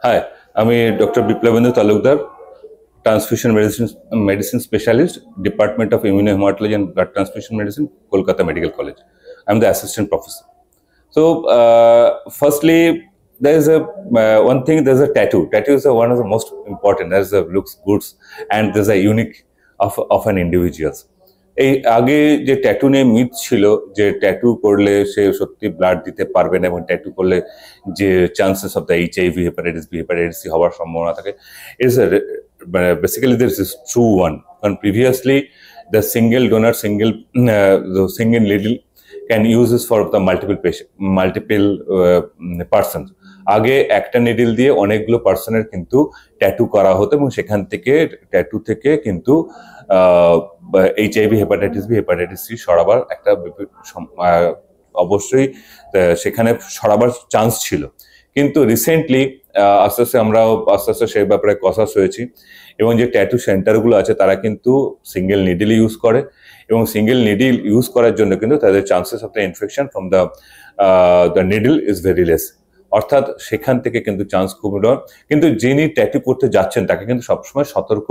High, আমি doctor Biplabendu Talukdar, transfusion medicine specialist, department of immunohematology and blood transfusion medicine, Kolkata medical college. I am the assistant professor. So, firstly, there is a one thing. There's a tattoo. Tattoo is one of the most important. There's a looks good, and there's a unique of an individual. এই আগে যে tattoo নিয়ে myth ছিল যে tattoo করলে সে সত্যি blood দিতে পারবে না এবং ট্যাটু করলে যে chances of the HIV hepatitis C হওয়ার সম্ভাবনা থাকে, is basically this is true one. কারণ previously the single donor single needle can use this for the multiple person. আগে একটা নিডল দিয়ে অনেকগুলো পার্সনের কিন্তু ট্যাটু করা হতো এবং সেখান থেকে ট্যাটু থেকে কিন্তু এইচআইভি হেপাটাইটিস সি সরাবার একটা অবশ্যই সেখানে সরাবার চান্স ছিল. কিন্তু রিসেন্টলি আস্তে আস্তে সেই ব্যাপারে কনসাস হয়েছি এবং যে ট্যাটু সেন্টারগুলো আছে তারা কিন্তু সিঙ্গেল নিডল ইউজ করে এবং সিঙ্গেল নিডল ইউজ করার জন্য কিন্তু তাদের chances of the infection from the needle is very less. অর্থাৎ সেখান থেকে কিন্তু চান্স খুব কম. কিন্তু যিনি ট্যাটু করতে যাচ্ছেন তাকে কিন্তু সবসময় সতর্ক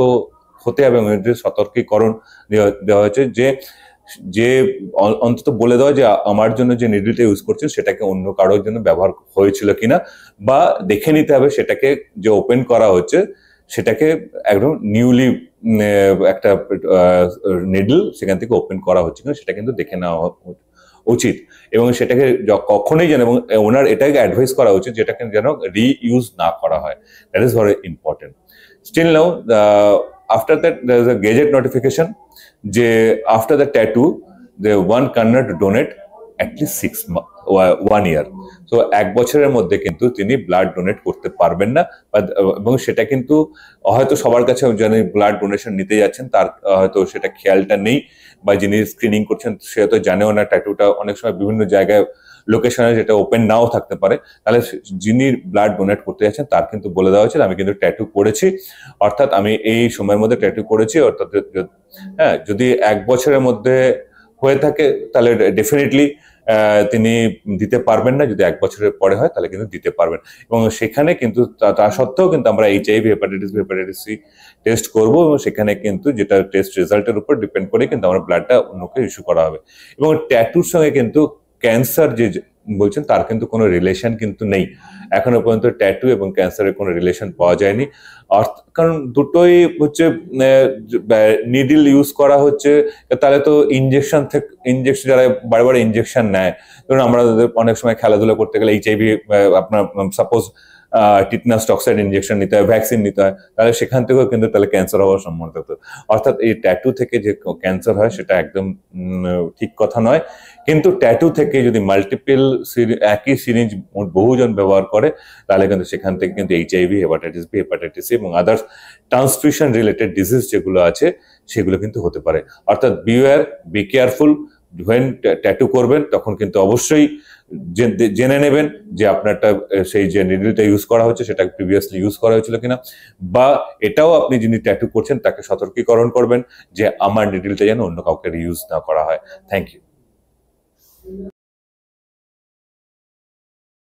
হতে হবে এবং সতর্কীকরণ দেওয়া হয়েছে যে অন্তত বলে দেওয়া যে আমার জন্য যে নিডলটা ইউজ করছেন সেটাকে অন্য কারোর জন্য ব্যবহার হয়েছিল কিনা, বা দেখে নিতে হবে সেটাকে যে ওপেন করা হচ্ছে সেটাকে একদম নিউলি একটা নিডল সেখান থেকে ওপেন করা হচ্ছে কিনা সেটা কিন্তু দেখে নেওয়া উচিত. এবং সেটাকে কখনোই যেন, এবং ওনার এটাকে অ্যাডভাইস করা উচিত যেটাকে যেন রিইউজ না করা হয়. That is very important. Still now after that there is a gazette notification যে after the tattoo the one cannot donate at least 1 year. So 1 বছরের মধ্যে কিন্তু তিনি ব্লাড ডোনেট করতে পারবেন না. এবং সেটা কিন্তু হয়তো সবার কাছে যিনি ব্লাড ডোনেশন নিতে যাচ্ছেন তার হয়তো সেটা খেয়ালটা নেই, বা যিনি স্ক্রিনিং করছেন সে হয়তো জানেও না ট্যাটুটা অনেক সময় বিভিন্ন জায়গায় লোকেশনে যেটা ওপেন নাও থাকতে পারে. তাহলে যিনি ব্লাড ডোনেট করতে যাচ্ছেন তার কিন্তু বলে দেওয়া হয়েছে আমি কিন্তু ট্যাটু করেছি, অর্থাৎ আমি এই সময়ের মধ্যে ট্যাটু করেছি. অর্থাৎ হ্যাঁ, যদি 1 বছরের মধ্যে হয়ে থাকে তাহলে ডেফিনেটলি তিনি দিতে পারবেন না. যদি 1 বছরের পরে হয় তাহলে কিন্তু দিতে পারবেন. এবং সেখানে কিন্তু তা সত্ত্বেও কিন্তু আমরা এইচআইভি হেপাটাইটিস সি টেস্ট করব এবং সেখানে কিন্তু যেটা টেস্ট রেজাল্টের উপর ডিপেন্ড করে কিন্তু আমরা ব্লাডটা অন্যকে ইস্যু করা হবে. এবং ট্যাটুর সঙ্গে কিন্তু ক্যান্সার যে বলছেন তার কিন্তু কোনো রিলেশন কিন্তু নেই. এখনো পর্যন্ত ট্যাটু এবং ক্যান্সারের কোনো রিলেশন পাওয়া যায়নি. কারণ দুটোই হচ্ছে নিডল ইউজ করা হচ্ছে. তাহলে তো ইঞ্জেকশন যারা বারবার ইঞ্জেকশন নেয়, ধরুন আমরা অনেক সময় খেলাধুলা করতে গেলে এইচআইভি আপনার সাপোজ টিটনাস টক্সাইড ইঞ্জেকশন নিতে হয়, ভ্যাকসিন নিতে হয়, তাহলে সেখান থেকেও কিন্তু তাহলে ক্যান্সার হওয়ার সম্ভাবনা থাকতো. অর্থাৎ এই ট্যাটু থেকে যে ক্যান্সার হয় সেটা একদম ঠিক কথা নয়. কিন্তু ট্যাটু থেকে যদি মাল্টিপল একই সিরিঞ্জ বহুজন ব্যবহার করে তাহলে কিন্তু সেখান থেকে কিন্তু এইচআইভি হেপাটাইটিস সি এবং আদার্স ট্রান্সফিউশন রিলেটেড ডিজিজ যেগুলো আছে সেগুলো কিন্তু হতে পারে. অর্থাৎ beware, be careful. when tattoo করবেন তখন কিন্তু অবশ্যই জেনে নেবেন যে আপনারটা সেই যে নিডলটা ইউজ করা হচ্ছে সেটা প্রিভিয়াসলি ইউজ করা হয়েছিল কিনা, বা এটাও আপনি যিনি ট্যাটু করছেন তাকে সতর্কীকরণ করবেন যে আমার নিডলটা যেন অন্য কাউকে ইউজ না করা হয়. Thank you.